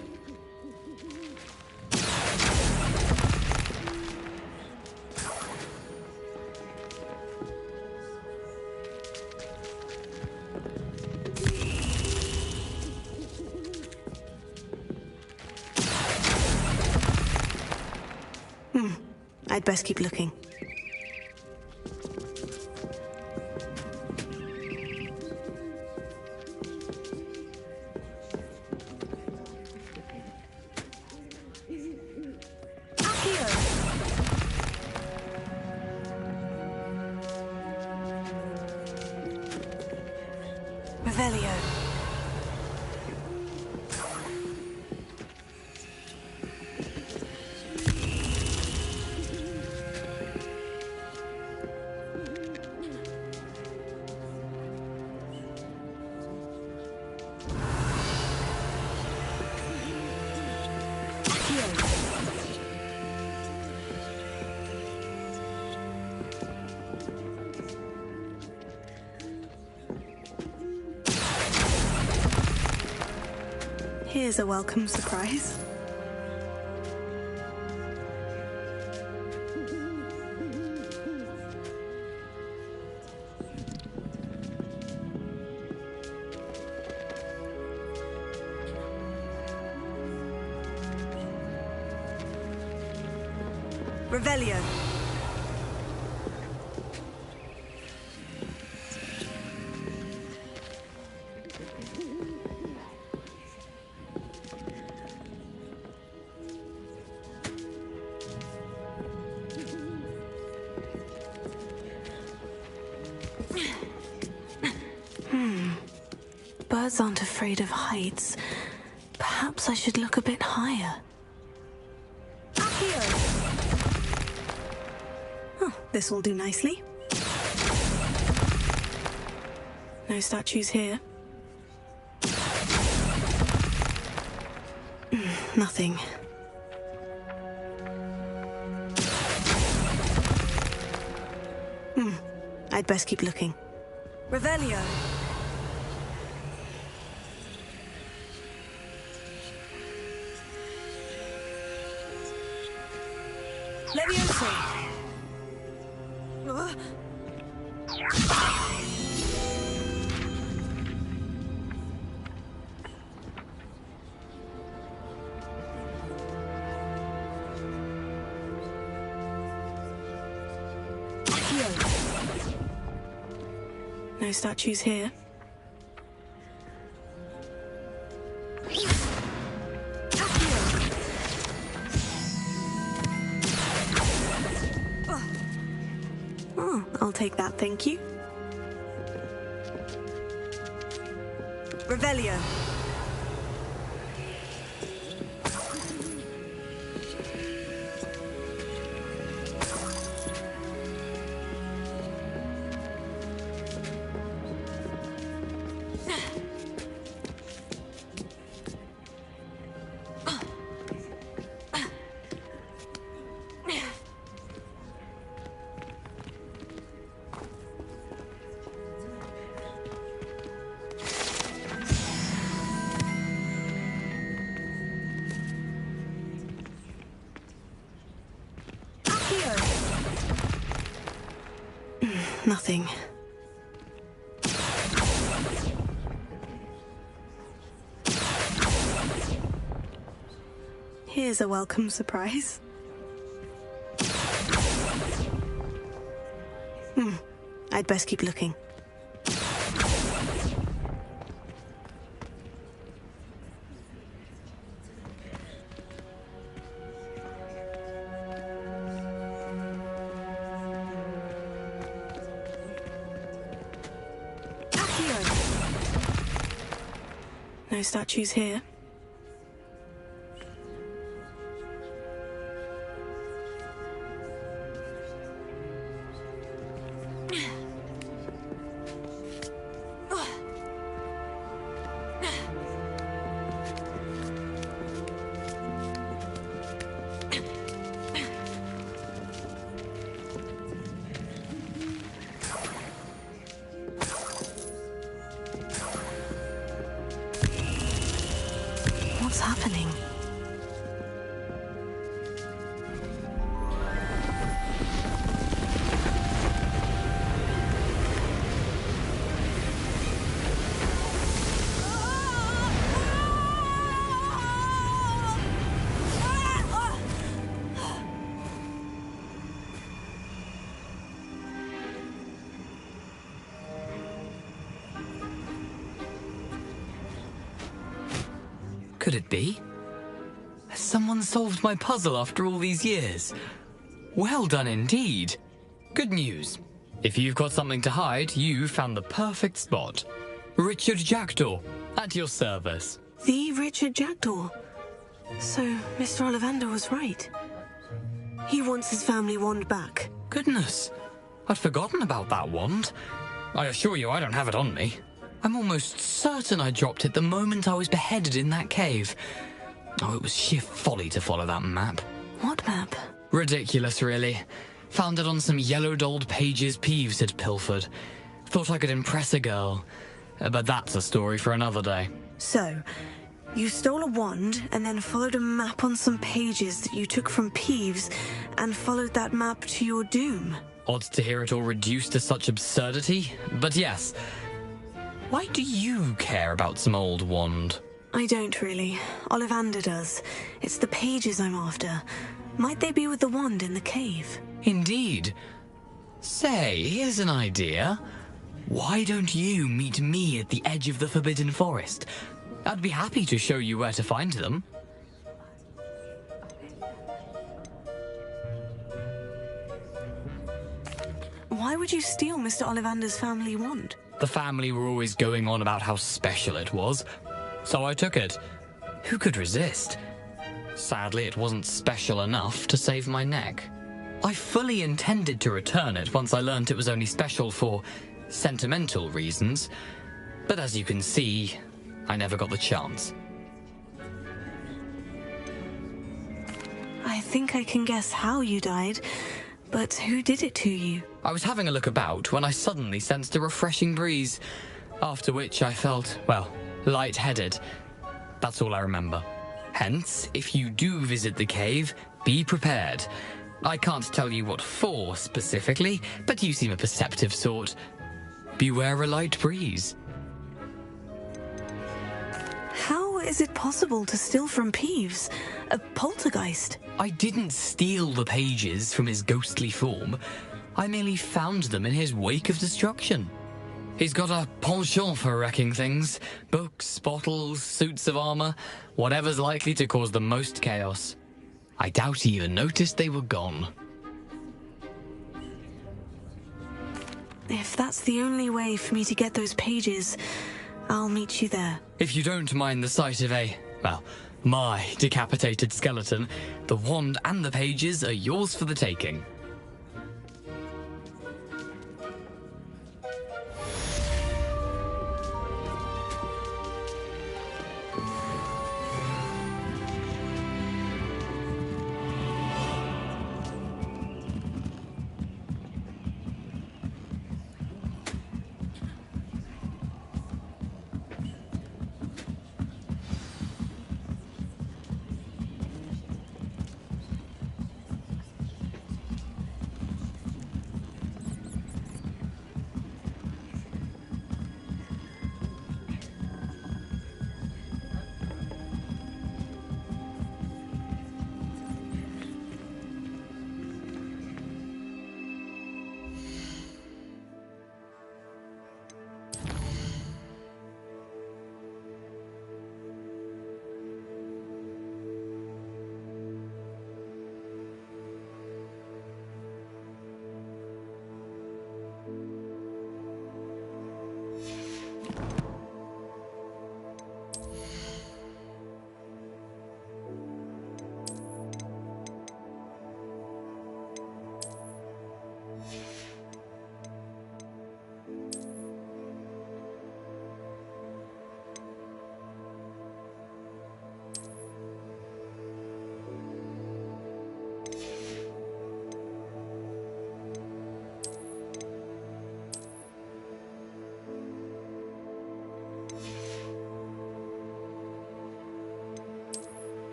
I'd best keep looking. Here's a welcome surprise. Revelio. Birds aren't afraid of heights. Perhaps I should look a bit higher. Oh, this will do nicely. No statues here. Nothing. I'd best keep looking. Revelio. No statues here. Oh, I'll take that, thank you. Revelio. Nothing. Here's a welcome surprise. I'd best keep looking. No statues here. What's happening? Could it be? Has someone solved my puzzle after all these years? Well done indeed. Good news. If you've got something to hide, you found the perfect spot. Richard Jackdaw, at your service. The Richard Jackdaw. So, Mr. Ollivander was right. He wants his family wand back. Goodness, I'd forgotten about that wand. I assure you I don't have it on me. I'm almost certain I dropped it the moment I was beheaded in that cave. Oh, it was sheer folly to follow that map. What map? Ridiculous, really. Found it on some yellowed old pages Peeves had pilfered. Thought I could impress a girl. But that's a story for another day. So, you stole a wand and then followed a map on some pages that you took from Peeves and followed that map to your doom. Odd to hear it all reduced to such absurdity, but yes. Why do you care about some old wand? I don't really. Ollivander does. It's the pages I'm after. Might they be with the wand in the cave? Indeed. Say, here's an idea. Why don't you meet me at the edge of the Forbidden Forest? I'd be happy to show you where to find them. Why would you steal Mr. Ollivander's family wand? The family were always going on about how special it was, so I took it. Who could resist? Sadly, it wasn't special enough to save my neck. I fully intended to return it once I learned it was only special for sentimental reasons, but as you can see, I never got the chance. I think I can guess how you died, but who did it to you? I was having a look about when I suddenly sensed a refreshing breeze, after which I felt, well, lightheaded. That's all I remember. Hence, if you do visit the cave, be prepared. I can't tell you what for specifically, but you seem a perceptive sort. Beware a light breeze. How is it possible to steal from Peeves? A poltergeist? I didn't steal the pages from his ghostly form. I merely found them in his wake of destruction. He's got a penchant for wrecking things. Books, bottles, suits of armor, whatever's likely to cause the most chaos. I doubt he even noticed they were gone. If that's the only way for me to get those pages, I'll meet you there. If you don't mind the sight of my decapitated skeleton, the wand and the pages are yours for the taking.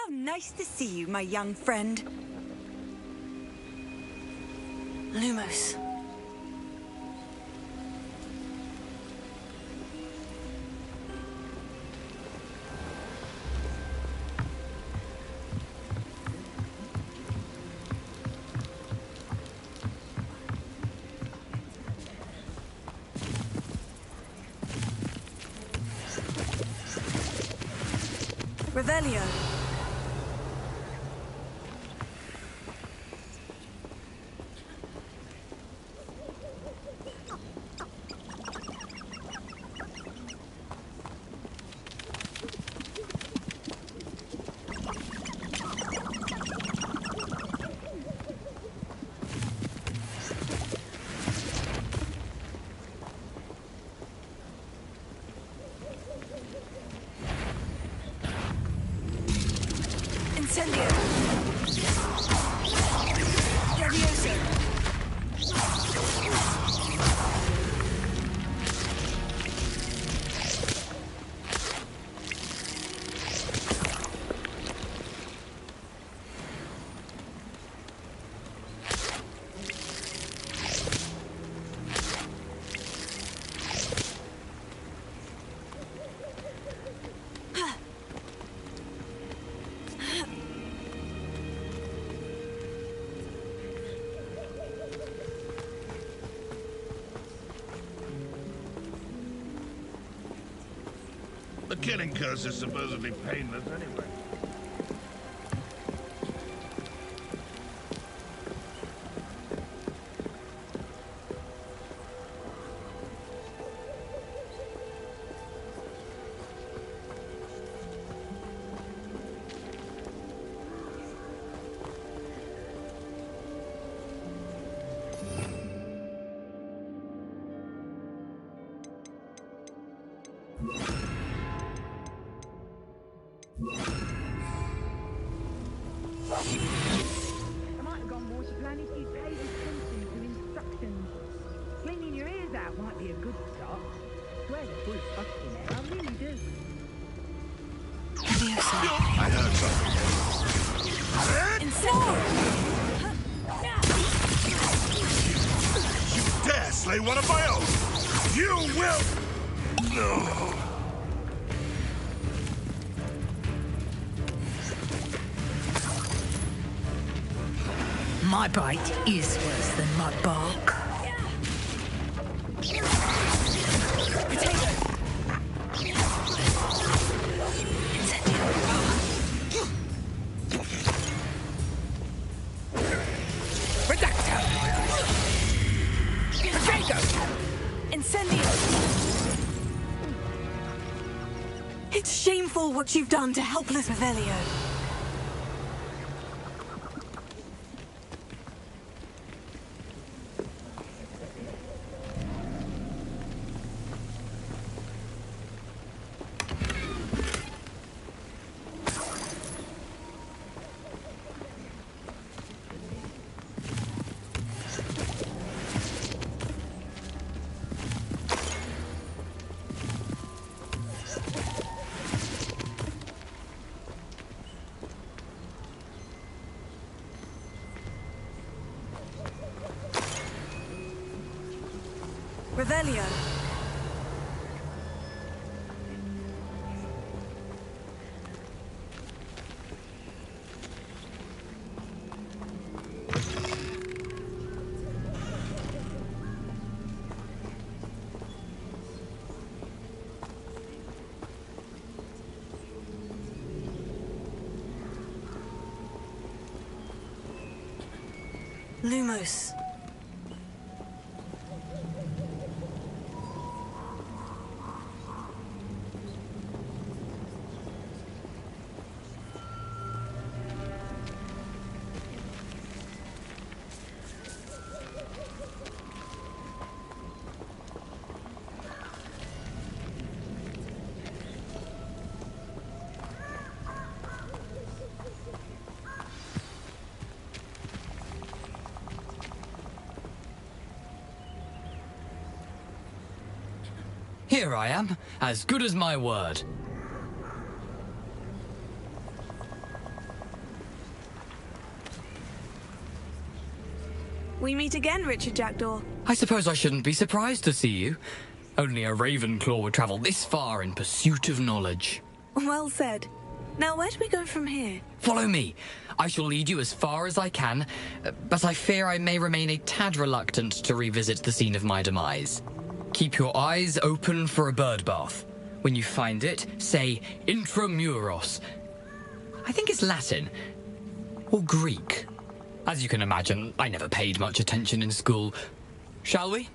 How nice to see you, my young friend. Lumos. Revelio. Incendio. Levioso. The killing curse is supposedly painless anyway. I might have gone water plan if you'd paid attention to instructions. Cleaning your ears out might be a good start. I swear there's good stuff in there, I really do. I heard something. You dare slay one of my own! You will! No. My bite is worse than my bark. It's shameful what you've done to helpless Revelio. Revelio. Lumos. Here I am, as good as my word. We meet again, Richard Jackdaw. I suppose I shouldn't be surprised to see you. Only a Ravenclaw would travel this far in pursuit of knowledge. Well said. Now, where do we go from here? Follow me. I shall lead you as far as I can, but I fear I may remain a tad reluctant to revisit the scene of my demise. Keep your eyes open for a bird bath. When you find it, say Intramuros. I think it's Latin. Or Greek. As you can imagine, I never paid much attention in school. Shall we?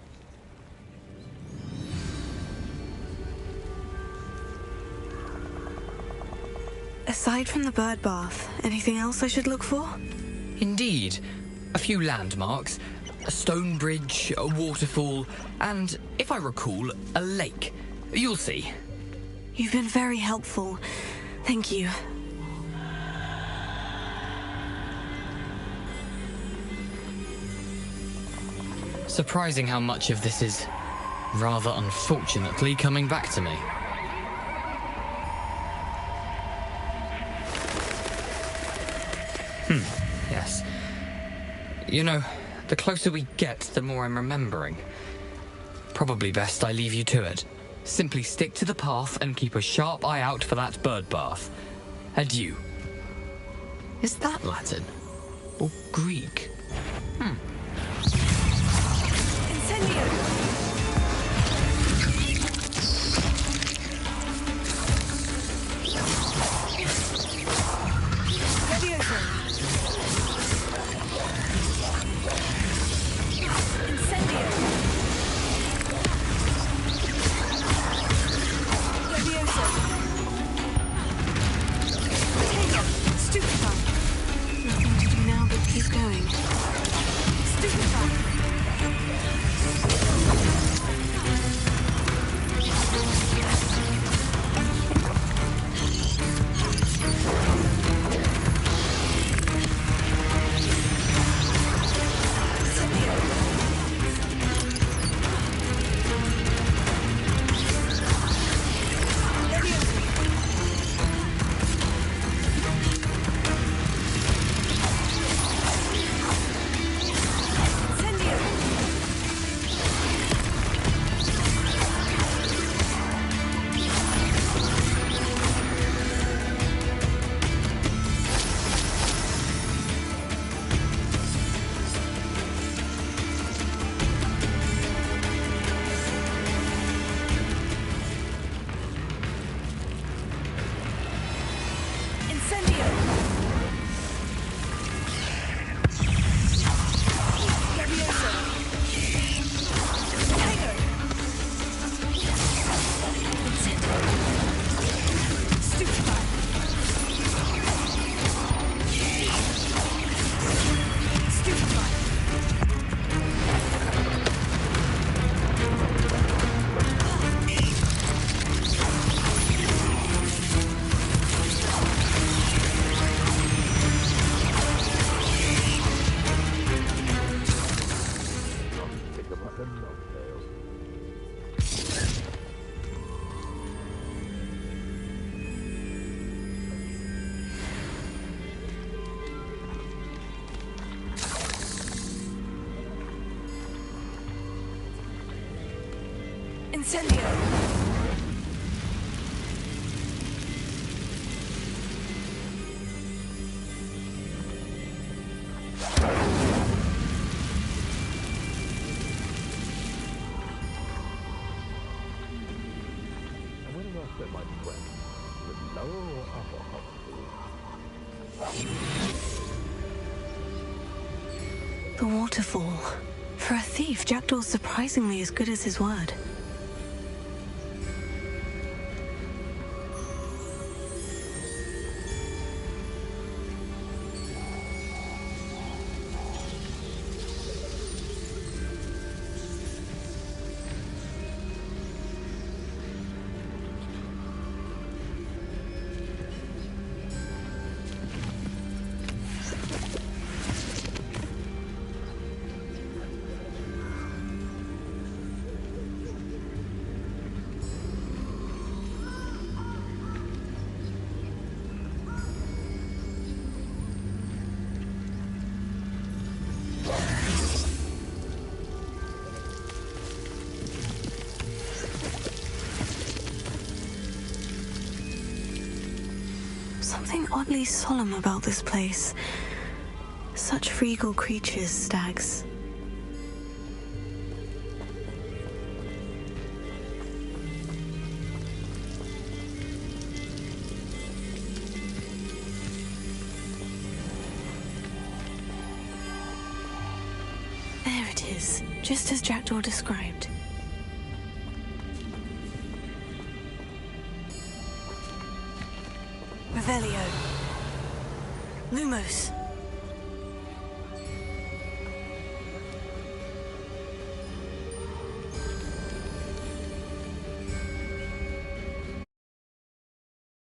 Aside from the bird bath, anything else I should look for? Indeed. A few landmarks, a stone bridge, a waterfall, and, if I recall, a lake. You'll see. You've been very helpful. Thank you. Surprising how much of this is, rather unfortunately, coming back to me. Yes. You know, the closer we get, the more I'm remembering. Probably best I leave you to it. Simply stick to the path and keep a sharp eye out for that bird bath. Adieu. Is that Latin? Or Greek? Incendio! The waterfall. For a thief, Jackdaw's surprisingly as good as his word. something oddly solemn about this place. Such regal creatures, stags. There it is, just as Jackdaw described. Revelio. Lumos.